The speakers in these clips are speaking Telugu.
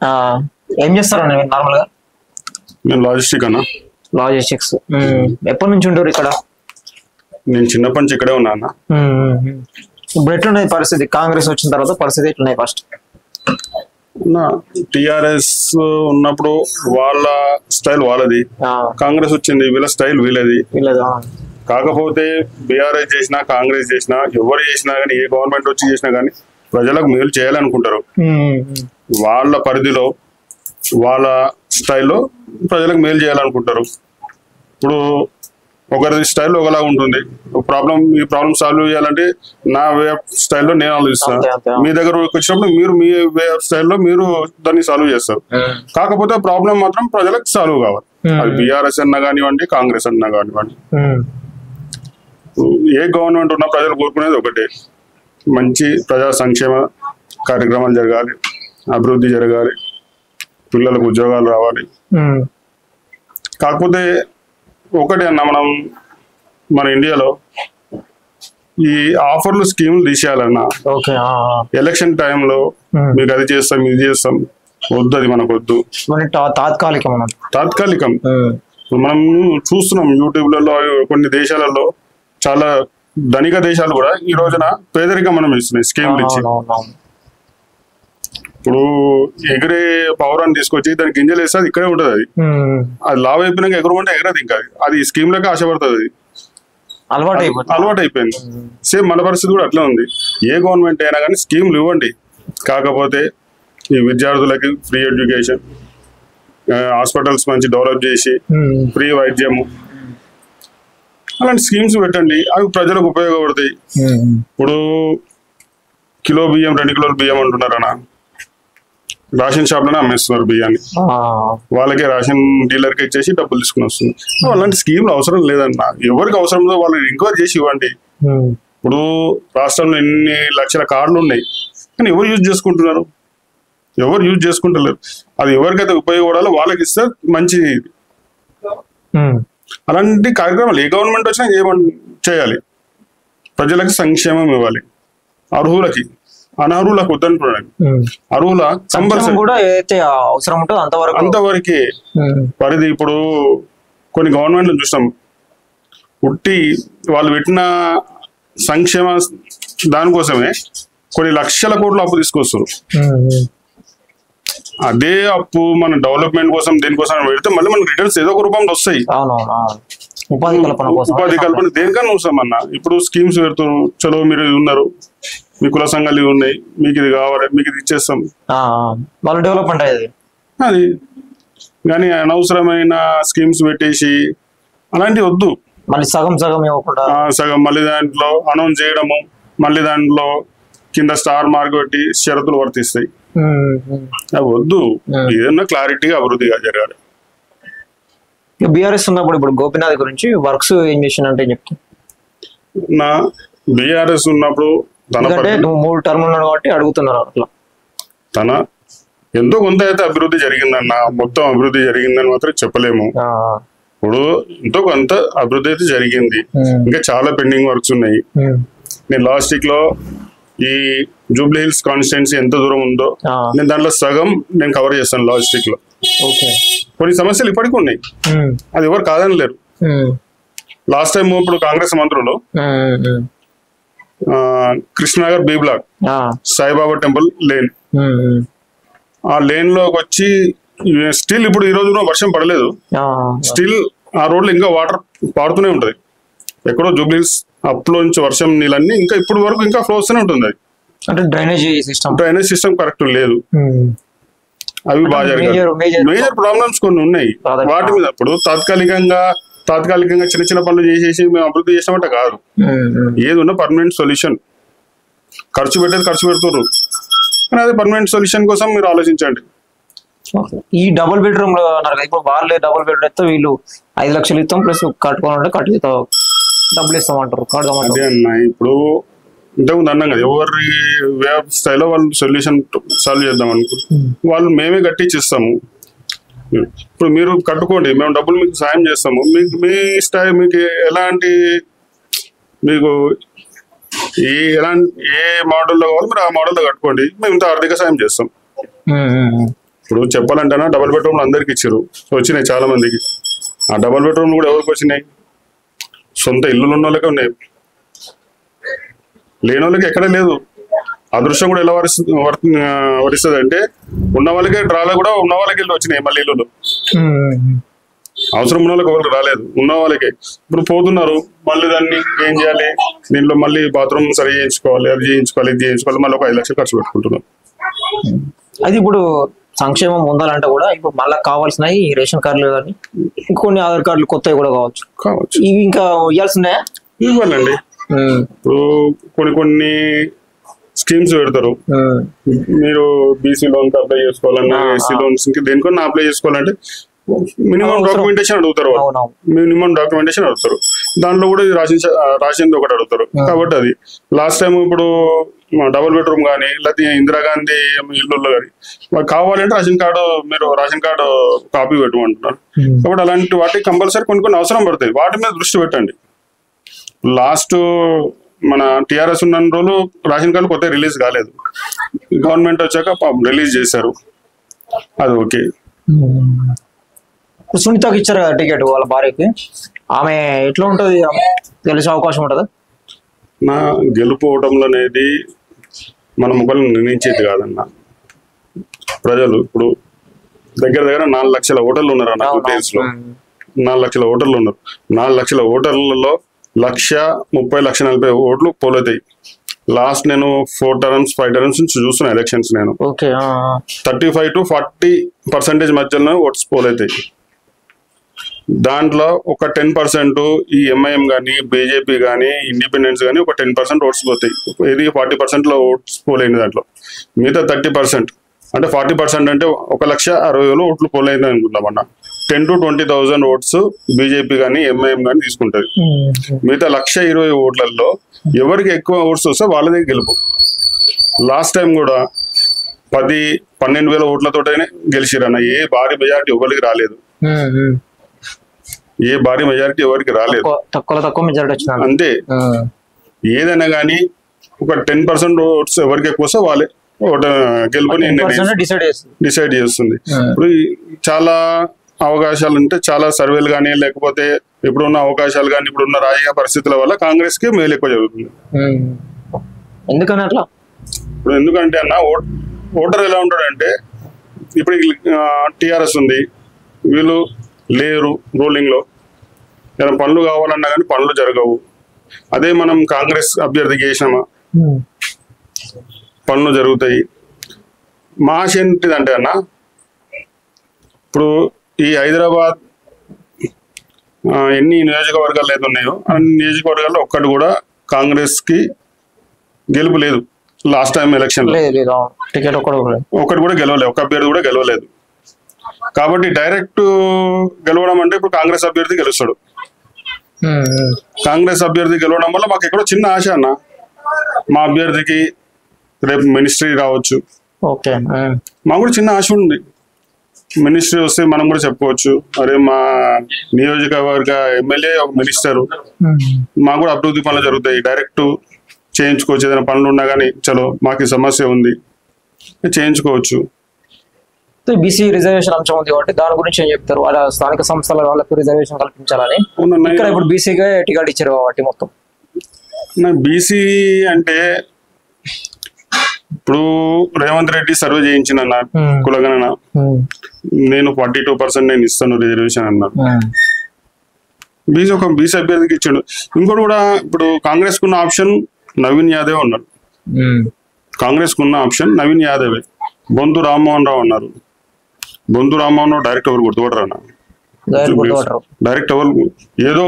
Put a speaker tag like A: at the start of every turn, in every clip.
A: ఆ, ఏం చేస్తారండి మీరు నార్మల్ గా?
B: నేను లాజిస్టిక్ అన్న.
A: లాజిస్టిక్స్. ఎప్పటి నుంచి ఉంటారు ఇక్కడ?
B: నేను చిన్నప్పటి నుంచి ఇక్కడే ఉన్నా అన్న.
A: ఇప్పుడు ఎట్లున్నది పరిస్థితి? కాంగ్రెస్ వచ్చిన తర్వాత పరిస్థితి ఎట్లున్నాయి ఫస్ట్?
B: టిఆర్ఎస్ ఉన్నప్పుడు వాళ్ళ స్టైల్ వాళ్ళది, కాంగ్రెస్ వచ్చింది వీళ్ళ స్టైల్ వీళ్ళది. కాకపోతే బీఆర్ఎస్ చేసినా కాంగ్రెస్ చేసినా ఎవరు చేసినా కానీ, ఏ గవర్నమెంట్ వచ్చి చేసినా కానీ ప్రజలకు మేలు చేయాలనుకుంటారు. వాళ్ళ పరిధిలో వాళ్ళ స్టైల్లో ప్రజలకు మేలు చేయాలనుకుంటారు. ఇప్పుడు ఒకరి స్టైల్ ఒకలా ఉంటుంది. ఈ ప్రాబ్లం సాల్వ్ చేయాలంటే నా వే ఆఫ్ స్టైల్లో నేను ఆలోచిస్తాను. మీ దగ్గర వచ్చినప్పుడు మీరు మీ వే ఆఫ్ స్టైల్లో మీరు దాన్ని సాల్వ్ చేస్తారు. కాకపోతే ప్రాబ్లం మాత్రం ప్రజలకు సాల్వ్ కావాలి. అది బీఆర్ఎస్ అన్నా కానివ్వండి, కాంగ్రెస్ అన్నా కానివ్వండి, ఏ గవర్నమెంట్ ఉన్నా ప్రజలు కోరుకునేది ఒకటే, మంచి ప్రజా సంక్షేమ కార్యక్రమాలు జరగాలి, అభివృద్ధి జరగాలి, పిల్లలకు ఉద్యోగాలు రావాలి. కాకపోతే ఒకటి అన్న, మన ఇండియాలో ఈ ఆఫర్లు స్కీములు తీసేయాలన్నా. ఎలక్షన్ టైంలో మీకు అది చేస్తాం ఇది చేస్తాం, వద్దు, అది మనకు వద్దు. తాత్కాలికం. మనం చూస్తున్నాం యూట్యూబ్లలో కొన్ని దేశాలలో, చాలా ధనిక దేశాలు కూడా ఈ రోజున పేదరికం మనం ఇస్తున్నాయి స్కీమ్లు ఇచ్చి. ఇప్పుడు ఎగిరే పౌరాన్ని తీసుకొచ్చి దానికి గింజలు వేస్తే అది ఇక్కడే ఉంటుంది. అది లావ్ అయిపోయినాక ఎగురమంటే ఎగరదు. ఇంకా అది స్కీమ్ లెక్క ఆశపడుతుంది. అలవాటు అయిపోయింది. సేమ్ మన పరిస్థితి కూడా అట్లా ఉంది. ఏ గవర్నమెంట్ అయినా కానీ స్కీమ్లు ఇవ్వండి. కాకపోతే ఈ విద్యార్థులకి ఫ్రీ ఎడ్యుకేషన్, హాస్పిటల్స్ మంచి డెవలప్ చేసి ఫ్రీ వైద్యము, అలాంటి స్కీమ్స్ పెట్టండి. అవి ప్రజలకు ఉపయోగపడతాయి. ఇప్పుడు కిలో బియ్యం 2 కిలోల బియ్యం అంటున్నారన్న, రేషన్ షాప్ లోనే అమ్మేస్తున్నారు బియ్యాన్ని. వాళ్ళకే రేషన్ డీలర్కి ఇచ్చేసి డబ్బులు తీసుకుని వస్తుంది. అలాంటి స్కీమ్లు అవసరం లేదన్న. ఎవరికి అవసరం ఉందో వాళ్ళని ఎంక్వైరీ చేసి ఇవ్వండి. ఇప్పుడు రాష్ట్రంలో ఎన్ని లక్షల కార్డులు ఉన్నాయి, కానీ ఎవరు యూజ్ చేసుకుంటున్నారు? ఎవరు యూజ్ చేసుకుంటలేరు. అది ఎవరికైతే ఉపయోగపడాలో వాళ్ళకి ఇస్తే మంచిది. అలాంటి కార్యక్రమాలు ఏ గవర్నమెంట్ వచ్చినా చేయాలి. ప్రజలకు సంక్షేమం ఇవ్వాలి. అర్హులకి, అనర్హులకు వద్దంటున్నాడు. అర్హుల అంతవరకే పరిధి. ఇప్పుడు కొన్ని గవర్నమెంట్లు చూస్తాం, ఉట్టి వాళ్ళు పెట్టిన సంక్షేమ దానికోసమే కొన్ని లక్షల కోట్ల అప్పు తీసుకొస్తారు. అదే అప్పు మన డెవలప్మెంట్ కోసం దేనికోసం పెడితే మళ్ళీ మనకు రిటర్న్స్ ఏదో ఒక రూపంలో వస్తాయి. ఉపాధి కల్పన దేనికన్నా అవసరం అన్న. ఇప్పుడు స్కీమ్స్ పెడుతున్నారు, చలో మీరు ఉన్నారు, మీ కుల సంఘాలు ఇవి ఉన్నాయి, మీకు ఇది కావాలి, మీకు ఇది ఇచ్చేస్తాం,
A: డెవలప్మెంట్
B: అది. కానీ అనవసరమైన స్కీమ్స్ పెట్టేసి అలాంటివి వద్దు.
A: మళ్ళీ
B: సగం మళ్ళీ దాంట్లో అనౌన్స్ చేయడము, మళ్ళీ దాంట్లో కింద స్టార్ మార్క్ పెట్టి షరతులు వర్తిస్తాయి. అవి వద్దు. ఏదన్నా క్లారిటీగా అభివృద్ధిగా జరగాలి.
A: బీఆర్ఎస్ ఉన్నప్పుడు ఇప్పుడు గోపీనాథ్ గురించి వర్క్స్ ఏం చేసినంటే చెప్తా.
B: నా బీఆర్ఎస్ ఉన్నప్పుడు
A: 3 టర్మ్ ఉన్నాడు కాబట్టి అడుగుతున్నారు. అట్లా
B: తన ఎంతో కొంత అయితే అభివృద్ధి జరిగిందన్న. మొత్తం అభివృద్ధి జరిగిందని మాత్రం చెప్పలేము. ఇప్పుడు ఎంతో కొంత అభివృద్ధి అయితే జరిగింది. ఇంకా చాలా పెండింగ్ వర్క్స్ ఉన్నాయి. నేను లాస్ట్ వీక్ లో ఈ జూబ్లీ హిల్స్ కాన్స్టిట్యున్సీ ఎంత దూరం ఉందో నేను దాంట్లో సగం నేను కవర్ చేస్తాను లాస్ట్ వీక్ లో. కొన్ని సమస్యలు ఇప్పటికీ ఉన్నాయి, అది ఎవరు కాదని లేరు. లాస్ట్ టైం ఇప్పుడు కాంగ్రెస్ మంత్రులు Krishnanagar B block Saibaba temple lane, ఆ లేన్ లోకి వచ్చి స్టిల్ ఇప్పుడు ఈ రోజు వర్షం పడలేదు, స్టిల్ ఆ రోడ్లు ఇంకా వాటర్ పారుతూనే ఉంటది. ఎక్కడో జూబ్లీ హిల్స్ అప్లో నుంచి వర్షం నీళ్ళన్నీ ఇంకా ఇప్పుడు వరకు ఇంకా ఫ్లో వస్తూనే ఉంటుంది. అది
A: అంటే డ్రైనేజ్
B: సిస్టమ్ కరెక్ట్ లేదు. అవి బాగా జరగాలి. మేజర్ ప్రాబ్లమ్స్ కొన్ని ఉన్నాయి వాటి మీద. ఇప్పుడు తాత్కాలికంగా చిన్న చిన్న పనులు చేసేసి మేము అభివృద్ధి చేసినామంటే కాదు. ఏది ఉన్నా పర్మనెంట్ సొల్యూషన్. ఖర్చు పెడుతున్నారు, కానీ అదే పర్మనెంట్ సొల్యూషన్ కోసం మీరు ఆలోచించండి.
A: ఈ డబుల్ బెడ్రూమ్ లో ఇప్పుడు వాళ్ళే డబుల్ బెడ్రూమ్ అయితే వీళ్ళు 5 లక్షలు ఇస్తాం ప్లస్ కట్టుకోవాలంటే డబ్బులు ఇస్తామంటారు.
B: అదే అన్న, ఇప్పుడు ఇంతకుముందు అన్నాం కదా, ఎవరి వే ఆఫ్ స్టైల్లో వాళ్ళు సొల్యూషన్ సాల్వ్ చేద్దాం అనుకుంటున్నాం. వాళ్ళు మేమే కట్టించి ఇస్తాము. ఇప్పుడు మీరు కట్టుకోండి, మేము డబ్బులు మీకు సాయం చేస్తాము. మీ స్టైల్ మీకు ఎలాంటి, మీకు ఏ మోడల్లో కావాలి మీరు ఆ మోడల్లో కట్టుకోండి, మేము ఇంత ఆర్థిక సాయం చేస్తాం. ఇప్పుడు చెప్పాలంటేనా డబుల్ బెడ్రూమ్లు అందరికి ఇచ్చారు, వచ్చినాయి చాలా మందికి. ఆ డబుల్ బెడ్రూమ్లు కూడా ఎవరికి వచ్చినాయి? సొంత ఇల్లులు ఉన్న వాళ్ళకే ఉన్నాయి, లేని వాళ్ళకి ఎక్కడ లేదు. అదృష్టం కూడా ఎలా వరిస్తుంది అంటే ఉన్న వాళ్ళకే డ్రాలో కూడా ఉన్న వాళ్ళకి ఇల్లు వచ్చినాయి మళ్ళీ ఇల్లులు. అవసరం ఉన్న వాళ్ళకి ఎవరికి రాలేదు, ఉన్న వాళ్ళకే. ఇప్పుడు పోతున్నారు మళ్ళీ దాన్ని ఏం చేయాలి, దీంట్లో మళ్ళీ బాత్రూమ్ సరి చేయించుకోవాలి, అది చేయించుకోవాలి, ఇది చేయించుకోవాలి, మళ్ళీ ఒక 5 లక్షలు ఖర్చు పెట్టుకుంటున్నారు.
A: అది ఇప్పుడు సంక్షేమం పొందాలంటే కూడా ఇప్పుడు మళ్ళీ కావాల్సినవి రేషన్ కార్డులు కానీ ఇంకొన్ని ఆధార్ కార్డులు కొత్తవి కూడా కావచ్చు. ఇవి ఇంకా ఇవ్వాల్సిందే,
B: ఇవ్వాలండి. ఇప్పుడు కొన్ని స్కీమ్స్ పెడతారు, మీరు బీసీ లోన్ అప్లై చేసుకోవాలన్నా, ఎస్సీ లోన్స్ దేనికన్నా అప్లై చేసుకోవాలంటే మినిమం డాక్యుమెంటేషన్ అడుగుతారు, మినిమం డాక్యుమెంటేషన్ అడుగుతారు. దాంట్లో కూడా రాసింది ఒకటి అడుగుతారు. కాబట్టి అది లాస్ట్ టైం ఇప్పుడు డబుల్ బెడ్రూమ్ కానీ లేకపోతే ఇందిరాగాంధీ ఇల్లుల్లో కానీ కావాలంటే మీరు రేషన్ కార్డు కాపీ పెట్టమంటున్నారు. కాబట్టి అలాంటి వాటికి కంపల్సరీ కొన్ని అవసరం పడతాయి, వాటి మీద దృష్టి పెట్టండి. లాస్ట్ మన టిఆర్ఎస్ ఉన్న రోజులు రేషన్ కార్డు కొత్త రిలీజ్ కాలేదు, గవర్నమెంట్ వచ్చాక రిలీజ్ చేశారు, అది ఓకే.
A: సునీతకి ఇచ్చారు కదా టికెట్ వాళ్ళ భార్యకి, ఆమె ఎట్లా ఉంటది, తెలిసే అవకాశం ఉంటుందా?
B: నా గెలుపోవటంలో అనేది మన ముఖాలను నిర్ణయించేది కాదన్న. ప్రజలు ఇప్పుడు దగ్గర 4 లక్షల ఓటర్లు ఉన్నారు అన్న ఉద్దేశ్ లో. 4 లక్షల ఓటర్లు ఉన్నారు. 4 లక్షల ఓటర్లలో 1,30,40,40 ఓట్లు పోలవుతాయి. లాస్ట్ నేను 4 టర్మ్స్ 5 టర్మ్స్ నుంచి చూస్తున్నా ఎలక్షన్స్. నేను 35 to 40% మధ్యలో ఓట్స్ పోలవుతాయి. దాంట్లో ఒక 10% ఈ ఎంఐఎం కానీ బీజేపీ కానీ ఇండిపెండెన్స్ కానీ ఒక 10% ఓట్స్ పోతాయి. ఇది 40% లో ఓట్స్ పోలేని దాంట్లో మిగతా 30% అంటే 40% అంటే 1,60,000 ఓట్లు పోలేదు అనుకుంటామన్నా. 10,000 to 20,000 ఓట్స్ బీజేపీ కానీ ఎంఐఎం కానీ తీసుకుంటది. మిగతా 1,20,000 ఓట్లలో ఎవరికి ఎక్కువ ఓట్స్ వస్తే వాళ్ళదే గెలుపు. లాస్ట్ టైం కూడా 10-12,000 ఓట్లతోనే గెలిచిరన్న. ఏ భారీ మెజారిటీ ఎవరికి రాలేదు, ఏ భారీ మెజారిటీ ఎవరికి రాలేదు,
A: తక్కువ మెజారిటీ వచ్చింది
B: అంతే. ఏదైనా కానీ ఒక 10% ఓట్స్ ఎవరికి ఎక్కువ వస్తే వాళ్ళే గెలుపుని డిసైడ్ చేస్తుంది. ఇప్పుడు చాలా అవకాశాలు ఉంటే చాలా సర్వేలు కానీ లేకపోతే ఇప్పుడున్న అవకాశాలు కానీ ఇప్పుడున్న రాజకీయ పరిస్థితుల వల్ల కాంగ్రెస్ కి మేలు ఎక్కువ జరుగుతుంది.
A: ఎందుకని అట్లా?
B: ఇప్పుడు ఎందుకంటే అన్న ఓటర్ ఎలా ఉంటాడంటే ఇప్పుడు టిఆర్ఎస్ ఉంది, వీళ్ళు లేరు రూలింగ్ లో, ఏదైనా పనులు కావాలన్నా కానీ పనులు జరగవు. అదే మనం కాంగ్రెస్ అభ్యర్థికి చేసినామా పనులు జరుగుతాయి. మా ఆశ ఏంటిదంటే అన్న, ఇప్పుడు ఈ హైదరాబాద్ ఎన్ని నియోజకవర్గాలు అయితే ఉన్నాయో అన్ని నియోజకవర్గాల్లో ఒక్కటి కూడా కాంగ్రెస్ కి గెలుపు లేదు. లాస్ట్ టైం ఎలక్షన్ ఒక్కటి కూడా గెలవలేదు, ఒక్క అభ్యర్థి కూడా గెలవలేదు. కాబట్టి డైరెక్ట్ గెలవడం అంటే ఇప్పుడు కాంగ్రెస్ అభ్యర్థి గెలుస్తాడు. కాంగ్రెస్ అభ్యర్థి గెలవడం వల్ల మాకు ఎక్కడో చిన్న ఆశ అన్న, మా అభ్యర్థికి రేపు మినిస్ట్రీ రావచ్చు. మాకు కూడా చిన్న ఆశ ఉంది, మినిస్ట్రీ వస్తే మనం కూడా చెప్పుకోవచ్చు, అరే మా నియోజకవర్గ ఎమ్మెల్యే ఒక మినిస్టరు, మాకు కూడా అభివృద్ధి పనులు జరుగుతాయి, డైరెక్ట్ చేయించుకోవచ్చు. ఏదైనా పనులు ఉన్నా కానీ చలో మాకు సమస్య ఉంది చేయించుకోవచ్చు.
A: బీసీ రిజర్వేషన్ అంశం ఉంది కాబట్టి దాని గురించి ఏం చెప్తారు? వాళ్ళ స్థానిక సంస్థల వాళ్ళకు రిజర్వేషన్ కల్పించాలని ఇక్కడ ఇప్పుడు బీసీగా టికెట్ ఇచ్చారు కాబట్టి మొత్తం.
B: బీసీ అంటే ఇప్పుడు రేవంత్ రెడ్డి సర్వే చేయించిన కులగణన, నేను 42% నేను ఇస్తాను రిజర్వేషన్ అన్నాను. బీసీ అభ్యర్థికి ఇచ్చాడు. ఇంకోటి కూడా ఇప్పుడు కాంగ్రెస్ కున్న ఆప్షన్ నవీన్ యాదవ్ ఉన్నారు. కాంగ్రెస్ కున్న ఆప్షన్ నవీన్ యాదవే. బొంతు రామ్మోహన్ రావు అన్నారు. బొంతు రామ్మోహన్ రావు డైరెక్ట్ ఎవరు గుర్తుపడరు అన్న, డైరెక్ట్ ఎవరు ఏదో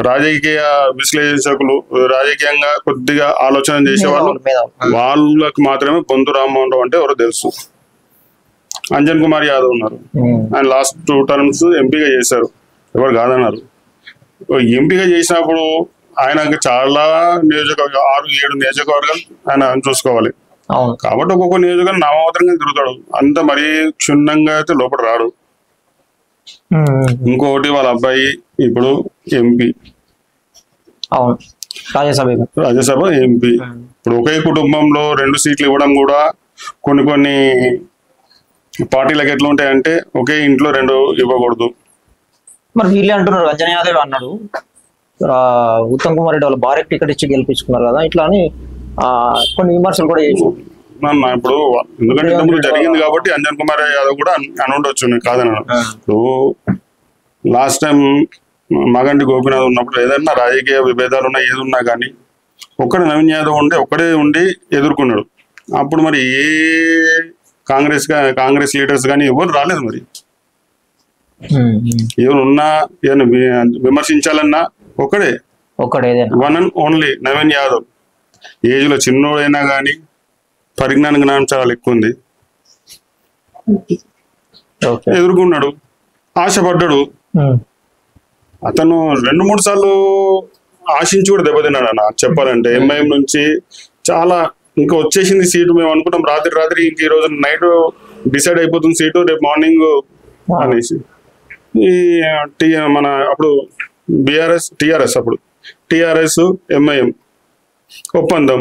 B: రాజకీయ విశ్లేషకులు రాజకీయంగా కొద్దిగా ఆలోచన చేసేవాళ్ళు వాళ్ళకి మాత్రమే బొంతు రామ్మోహన్ రావు అంటే ఎవరో తెలుసు. అంజన్ కుమార్ యాదవ్ ఉన్నారు, ఆయన లాస్ట్ 2 టర్మ్స్ ఎంపీగా చేశారు, ఎవరు కాదన్నారు. ఎంపీగా చేసినప్పుడు ఆయనకి చాలా 6-7 నియోజకవర్గాలు ఆయన చూసుకోవాలి. కాబట్టి ఒక్కొక్క నియోజకవర్గం నామమాత్రంగా తిరుగుతాడు, అంత మరీ క్షుణ్ణంగా అయితే లోపల రాడు. ఇంకోటి వాళ్ళ అబ్బాయి ఇప్పుడు ఎంపీ, రాజ్యసభ ఎంపీ. ఇప్పుడు ఒకే కుటుంబంలో 2 సీట్లు ఇవ్వడం కూడా కొన్ని పార్టీలకు ఎట్లా ఉంటాయంటే ఒకే ఇంట్లో 2 ఇవ్వకూడదు.
A: మరి వీళ్ళే అంటున్నారు, అంజనీ యాదవ్ అన్నాడు ఉత్తమ్ కుమార్ రెడ్డి వాళ్ళ భార్యకి టికెట్ ఇచ్చి గెలిపించుకున్నారు కదా ఇట్లా అని కొన్ని విమర్శలు కూడా చేసి.
B: ఇప్పుడు ఎందుకంటే ఇంతకుముందు జరిగింది కాబట్టి అంజన్ కుమార్ యాదవ్ కూడా అని ఉండొచ్చు, నేను కాదన్నాను. ఇప్పుడు లాస్ట్ టైం మాగంటి గోపీనాథ్ ఉన్నప్పుడు ఏదైనా రాజకీయ విభేదాలు ఉన్నా ఏది ఉన్నా కానీ ఒక్కడే నవీన్ యాదవ్ ఒక్కడే ఉండి ఎదుర్కొన్నాడు. అప్పుడు మరి ఏ కాంగ్రెస్ లీడర్స్ కానీ ఎవరు రాలేదు. మరి ఎవరున్నా ఏదైనా విమర్శించాలన్నా ఒక్కడే one and only Naveen Yadav. Age లో చిన్నోడైనా కానీ పరిజ్ఞాన జ్ఞానం చాలా ఎక్కువ ఉంది, ఎదుర్కొన్నాడు, ఆశపడ్డాడు. అతను 2-3 సార్లు ఆశించి కూడా దెబ్బతిన్నాడు అన్న చెప్పాలంటే. ఎంఐఎం నుంచి చాలా ఇంకా వచ్చేసింది సీటు, మేము అనుకున్నాం రాత్రి ఇంక ఈ రోజు నైట్ డిసైడ్ అయిపోతుంది సీటు, రేపు మార్నింగ్ అనేసి. ఈ మన అప్పుడు టిఆర్ఎస్ ఎంఐఎం ఒప్పందం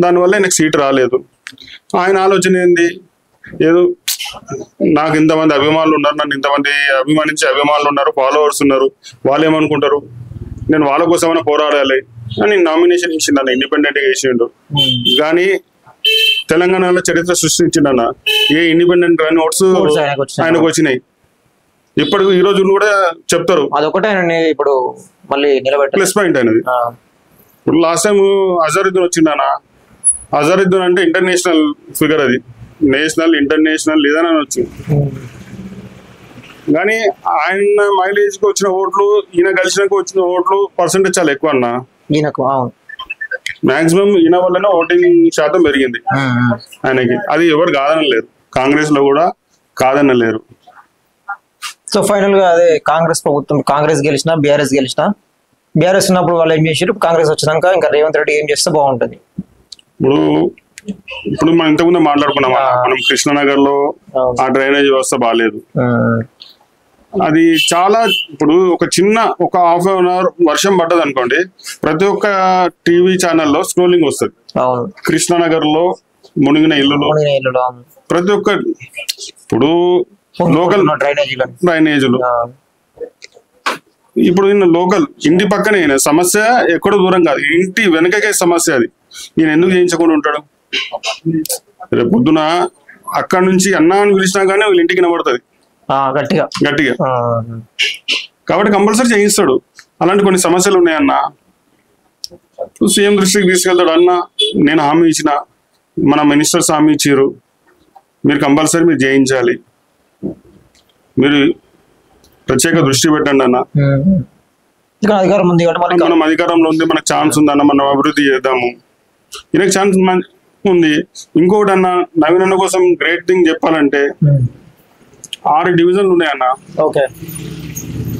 B: దానివల్ల నాకు సీటు రాలేదు. ఆయన ఆలోచన ఏంది, ఏదో నాకు ఇంతమంది అభిమానులు ఉన్నారు, నన్ను ఇంతమంది అభిమానించే అభిమానులు ఉన్నారు, ఫాలోవర్స్ ఉన్నారు, వాళ్ళు ఏమనుకుంటారు, నేను వాళ్ళ కోసమైనా పోరాడాలి అని నామినేషన్ ఇచ్చిండు, ఇండిపెండెంట్ గా వేసిండు. కానీ తెలంగాణలో చరిత్ర సృష్టించిండన్న, ఏ ఇండిపెండెంట్ రాని ఓట్స్ ఆయనకు వచ్చినాయి. ఇప్పుడు ఈ రోజు కూడా చెప్తారు
A: అదొకటే ఇప్పుడు మళ్ళీ
B: ప్లస్ పాయింట్ అనేది. ఇప్పుడు లాస్ట్ టైం అజరుద్దీన్ వచ్చిండన్న, అజరుద్దీన్ అంటే ఇంటర్నేషనల్ ఫిగర్, అది నేషనల్ ఇంటర్నేషనల్ ఏదైనా వచ్చింది. కానీ ఆయన మైలేజ్ కి వచ్చిన ఓట్లు ఈయన కలిసినాక వచ్చిన ఓట్లు పర్సెంటేజ్ చాలా ఎక్కువ అన్న. మాక్సిమం ఈయన వల్లనే ఓటింగ్ శాతం పెరిగింది ఆయనకి. అది ఎవరు కాదనలేరు, కాంగ్రెస్ లో కూడా కాదనలేరు.
A: సో ఫైనల్ గా అదే కాంగ్రెస్ ప్రభుత్వం, కాంగ్రెస్ గెలిచినా బీఆర్ఎస్ గెలిచినా, బీఆర్ఎస్ ఉన్నప్పుడు వాళ్ళు ఏం చేసారు, కాంగ్రెస్ వచ్చినాక ఇంకా రేవంత్ రెడ్డి ఏం చేస్తే బాగుంటుంది.
B: ఇప్పుడు మనం ఇంతకుముందు మాట్లాడుకున్నాం, మనం కృష్ణనగర్ లో ఆ డ్రైనేజ్ వ్యవస్థ బాగాలేదు. అది చాలా ఇప్పుడు ఒక హాఫ్ అన్ అవర్ వర్షం పడ్డది అనుకోండి, ప్రతి ఒక్క టీవీ ఛానల్లో స్క్రోలింగ్ వస్తుంది. కృష్ణనగర్ లో మునిగిన ఇల్లులు, ప్రతి ఒక్క ఇప్పుడు లోకల్ డ్రైనేజీలు. ఇప్పుడు ఈయన లోకల్ ఇంటి పక్కనే, ఈయన సమస్య ఎక్కడో దూరం కాదు, ఇంటి వెనకకే సమస్య. అది ఈయన ఎందుకు చేయించకుండా ఉంటాడు? రేపు పొద్దున అక్కడి నుంచి అన్నా అని పిలిచినా కానీ వీళ్ళ ఇంటికి వినబడుతుంది గట్టిగా. కాబట్టి కంపల్సరీ చేయిస్తాడు. అలాంటి కొన్ని సమస్యలు ఉన్నాయన్న, సీఎం దృష్టికి తీసుకెళ్తాడు. అన్న నేను హామీ ఇచ్చిన, మన మినిస్టర్స్ హామీ ఇచ్చారు, మీరు కంపల్సరీ మీరు చేయించాలి, మీరు ప్రత్యేక దృష్టి పెట్టండి అన్న. మనం అధికారంలో ఉంది, మనకు ఛాన్స్ ఉందన్న, మనం అభివృద్ధి చేద్దాము, ఈయనకు ఛాన్స్ ఉంది. ఇంకొకటి అన్న, నవీన్ అన్న కోసం గ్రేట్ థింగ్ చెప్పాలంటే 6 డివిజన్లు ఉన్నాయన్న.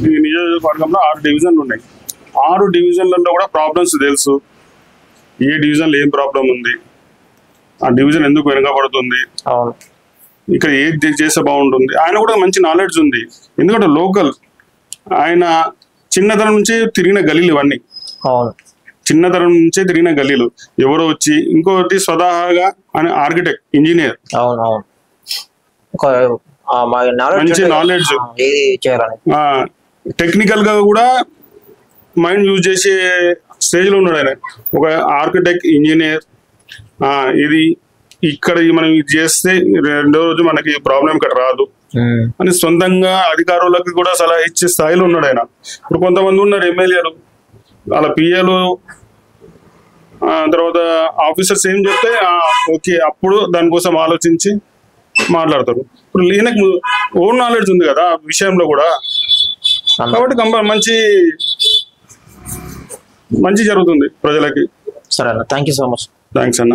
B: ఈ నియోజకవర్గంలో 6 డివిజన్లు ఉన్నాయి. 6 డివిజన్లలో కూడా ప్రాబ్లమ్స్ తెలుసు, ఏ డివిజన్లో ఏం ప్రాబ్లం ఉంది, ఆ డివిజన్ ఎందుకు వెనుకబడుతుంది, ఇక్కడ ఏది చేస్తే బాగుంటుంది. ఆయన కూడా మంచి నాలెడ్జ్ ఉంది, ఎందుకంటే లోకల్. ఆయన చిన్నతనం నుంచే తిరిగిన గలీలు ఇవన్నీ, చిన్నతనం నుంచే తిరిగిన గలీలు. ఎవరో వచ్చి ఇంకోటి స్వతహాగా ఆయన ఆర్కిటెక్ట్, ఇంజనీర్, మంచి నాలెడ్జ్, టెక్నికల్ గా కూడా మైండ్ యూజ్ చేసే స్టేజ్ లో ఉన్నాడు ఆయన. ఒక ఆర్కిటెక్ట్, ఇంజనీర్. ఇది ఇక్కడ మనం ఇది చేస్తే 2వ రోజు మనకి ప్రాబ్లం ఇక్కడ రాదు అని సొంతంగా అధికారులకు కూడా సలహా ఇచ్చే స్థాయిలో ఉన్నాడు ఆయన. ఇప్పుడు కొంతమంది ఉన్నారు ఎమ్మెల్యేలు, వాళ్ళ పిఏలు, తర్వాత ఆఫీసర్స్ ఏం చెప్తే ఓకే అప్పుడు దానికోసం ఆలోచించి మాట్లాడతారు. ఇప్పుడు ఈయనకు ఓన్ నాలెడ్జ్ ఉంది కదా ఆ విషయంలో కూడా, కాబట్టి మంచి జరుగుతుంది ప్రజలకి.
A: సరే అన్న, thank you so much.
B: Thanks అన్న.